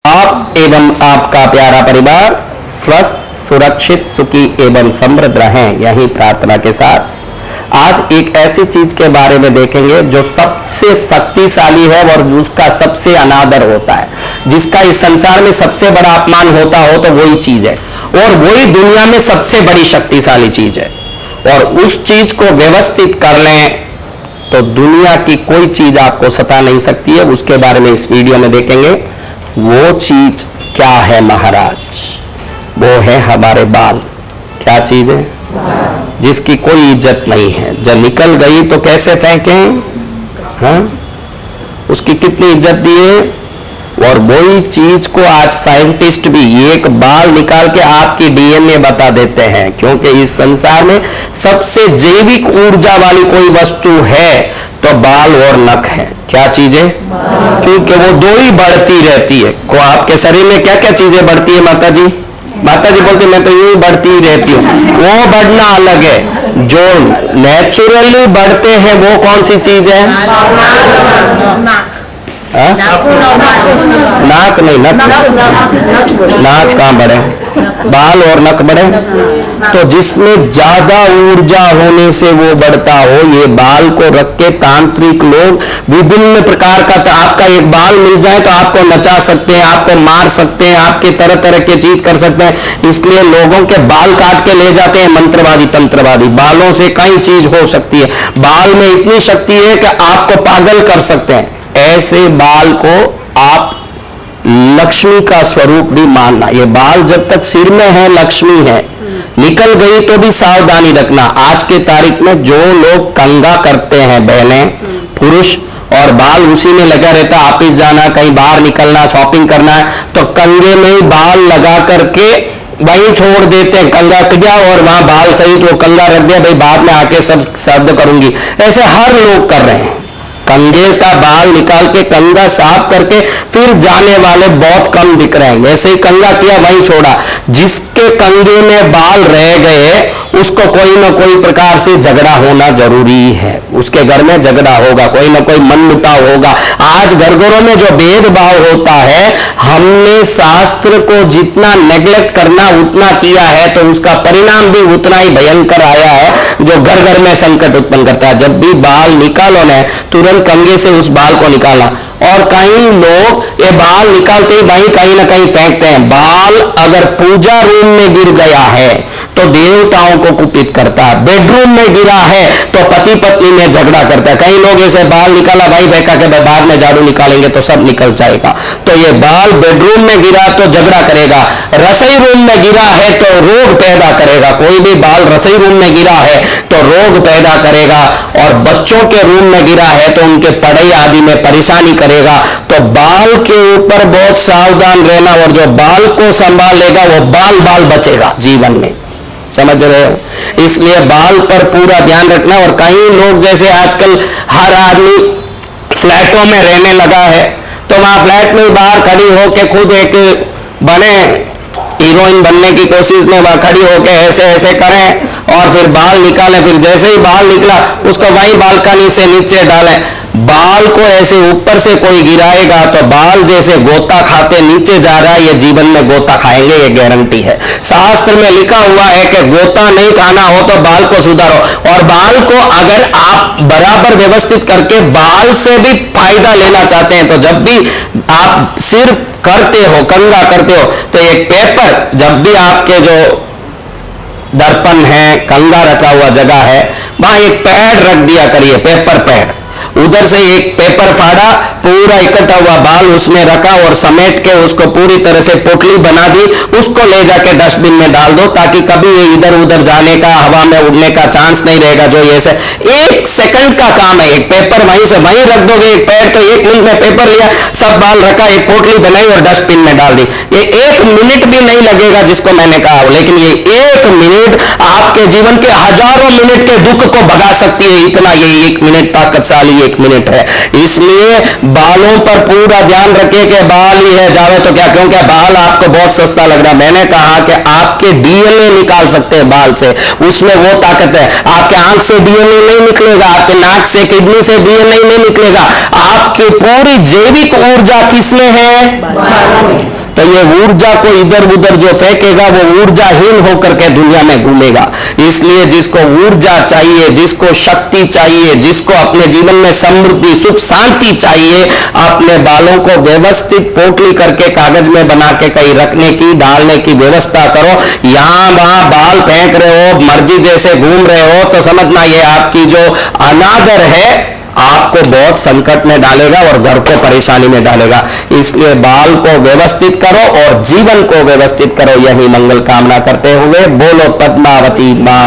आप एवं आपका प्यारा परिवार स्वस्थ, सुरक्षित, सुखी एवं समृद्ध रहें, यही प्रार्थना के साथ आज एक ऐसी चीज के बारे में देखेंगे जो सबसे शक्तिशाली है और उसका सबसे अनादर होता है। जिसका इस संसार में सबसे बड़ा अपमान होता हो तो वही चीज है और वही दुनिया में सबसे बड़ी शक्तिशाली चीज है। और उस चीज को व्यवस्थित कर लें तो दुनिया की कोई चीज आपको सता नहीं सकती है। उसके बारे में इस वीडियो में देखेंगे। वो चीज क्या है महाराज? वो है हमारे बाल। क्या चीज है? जिसकी कोई इज्जत नहीं है। जब निकल गई तो कैसे फेंकें? हाँ? उसकी कितनी इज्जत दिए। और वही चीज को आज साइंटिस्ट भी एक बाल निकाल के आपकी डीएनए बता देते हैं, क्योंकि इस संसार में सबसे जैविक ऊर्जा वाली कोई वस्तु है तो बाल और नख है। क्या चीजें? क्योंकि वो दो ही बढ़ती रहती है। को आपके शरीर में क्या क्या चीजें बढ़ती है माता जी? माता जी बोलते मैं तो यूं ही बढ़ती ही रहती हूँ। वो बढ़ना अलग है। जो नेचुरली बढ़ते हैं वो कौन सी चीज है? नाक नहीं, नाक कहाँ बढ़े? बाल और नख बढ़े। तो जिसमें ज्यादा ऊर्जा होने से वो बढ़ता हो, ये बाल को रख के तांत्रिक लोग विभिन्न प्रकार का, आपका एक बाल मिल जाए तो आपको नचा सकते हैं, आपको मार सकते हैं, आपके तरह तरह की चीज कर सकते हैं। इसलिए लोगों के बाल काट के ले जाते हैं मंत्रवादी तंत्रवादी। बालों से कई चीज हो सकती है। बाल में इतनी शक्ति है कि आपको पागल कर सकते हैं। ऐसे बाल को आप लक्ष्मी का स्वरूप भी मानना। ये बाल जब तक सिर में है लक्ष्मी है, निकल गई तो भी सावधानी रखना। आज के तारीख में जो लोग कंघा करते हैं, बहनें, पुरुष, और बाल उसी में लगा रहता, ऑफिस जाना, कहीं बाहर निकलना, शॉपिंग करना है तो कंघे में ही बाल लगा करके वहीं छोड़ देते हैं। कंघा किया और वहां बाल सही तो कंघा रख दिया, भाई बाद में आके सब शब्द करूंगी। ऐसे हर लोग कर रहे हैं। कंघे का बाल निकाल के कंघा साफ करके फिर जाने वाले बहुत कम दिख रहे हैं। ऐसे ही कंघा किया वहीं छोड़ा। जिसके कंघे में बाल रह गए उसको कोई ना कोई प्रकार से झगड़ा होना जरूरी है। उसके घर में झगड़ा होगा, कोई ना कोई मनमुटाव होगा। आज घर घरों में जो भेदभाव होता है, हमने शास्त्र को जितना नेग्लेक्ट करना उतना किया है तो उसका परिणाम भी उतना ही भयंकर आया है, जो घर घर में संकट उत्पन्न करता है। जब भी बाल निकालो ना, तुरंत कंघे से उस बाल को निकालना। और कई लोग ये बाल निकालते ही भाई कहीं ना कहीं फेंकते हैं। बाल अगर पूजा रूम में गिर गया है तो देवताओं को कुपित करता है। बेडरूम में गिरा है तो पति पत्नी में झगड़ा करता है। कई लोग ऐसे बाल निकाला, भाई फेंका के बाद में झाड़ू निकालेंगे तो सब निकल जाएगा। तो ये बाल बेडरूम में गिरा तो झगड़ा करेगा, रसोई रूम में गिरा है तो रोग पैदा करेगा। कोई भी बाल रसोई रूम में गिरा है तो रोग पैदा करेगा। और बच्चों के रूम में गिरा है तो उनके पढ़ाई आदि में परेशानी करेगा। तो बाल के ऊपर बहुत सावधान रहना, और जो बाल को संभालेगा वो बाल बाल बचेगा जीवन में। समझ रहे हो? इसलिए बाल पर पूरा ध्यान रखना। और कई लोग जैसे आजकल हर आदमी फ्लैटों में रहने लगा है तो वहां फ्लैट में बाहर खड़ी होके खुद एक बने हीरोइन बनने की कोशिश में वहां खड़ी होके ऐसे ऐसे करें और फिर बाल निकालें। फिर जैसे ही बाल निकला उसको वहीं बालकनी से नीचे डालें। बाल को ऐसे ऊपर से कोई गिराएगा तो बाल जैसे गोता खाते नीचे जा रहा है, ये जीवन में गोता खाएंगे, ये गारंटी है। शास्त्र में लिखा हुआ है कि गोता नहीं खाना हो तो बाल को सुधारो। और बाल को अगर आप बराबर व्यवस्थित करके बाल से भी फायदा लेना चाहते हैं तो जब भी आप सिर करते हो, कंघा करते हो, तो एक पेपर, जब भी आपके जो दर्पण है, कंघा रखा हुआ जगह है, वहां एक पैड रख दिया करिए, पेपर पैड। उधर से एक पेपर फाड़ा, पूरा इकट्ठा हुआ बाल उसमें रखा और समेट के उसको पूरी तरह से पोटली बना दी, उसको ले जाके डस्टबिन में डाल दो, ताकि कभी ये इधर उधर जाने का, हवा में उड़ने का चांस नहीं रहेगा। जो ये से 1 सेकंड का काम है। एक पेपर वहीं से वहीं रख दोगे, एक पैड तो 1 मिनट में पेपर लिया, सब बाल रखा, एक पोटली बनाई और डस्टबिन में डाल दी। ये 1 मिनट भी नहीं लगेगा जिसको मैंने कहा, लेकिन ये 1 मिनट आपके जीवन के हजारों मिनट के दुख को भगा सकती है। इतना ये 1 मिनट ताकतशाली ये 1 मिनट है। इसलिए बालों पर पूरा ध्यान रखिए कि बाल ही है जावे तो क्या, क्योंकि बाल आपको बहुत सस्ता लग रहा है। मैंने कहा कि आपके डीएनए निकाल सकते हैं बाल से, उसमें वो ताकत है। आपके आंख से डीएनए नहीं निकलेगा, आपके नाक से, किडनी से डीएनए नहीं निकलेगा। आपकी पूरी जैविक ऊर्जा किसमें है? बालों में। तो ये ऊर्जा को इधर उधर जो फेंकेगा वो ऊर्जाहीन होकर के दुनिया में घूमेगा। इसलिए जिसको ऊर्जा चाहिए, जिसको शक्ति चाहिए, जिसको अपने जीवन में समृद्धि, सुख, शांति चाहिए, अपने बालों को व्यवस्थित पोटली करके कागज में बना के कहीं रखने की, डालने की व्यवस्था करो। यहां वहां बाल फेंक रहे हो, मर्जी जैसे घूम रहे हो, तो समझना ये आपकी जो अनादर है आपको बहुत संकट में डालेगा और घर को परेशानी में डालेगा। इसलिए बाल को व्यवस्थित करो और जीवन को व्यवस्थित करो। यही मंगल कामना करते हुए बोलो पद्मावती मां।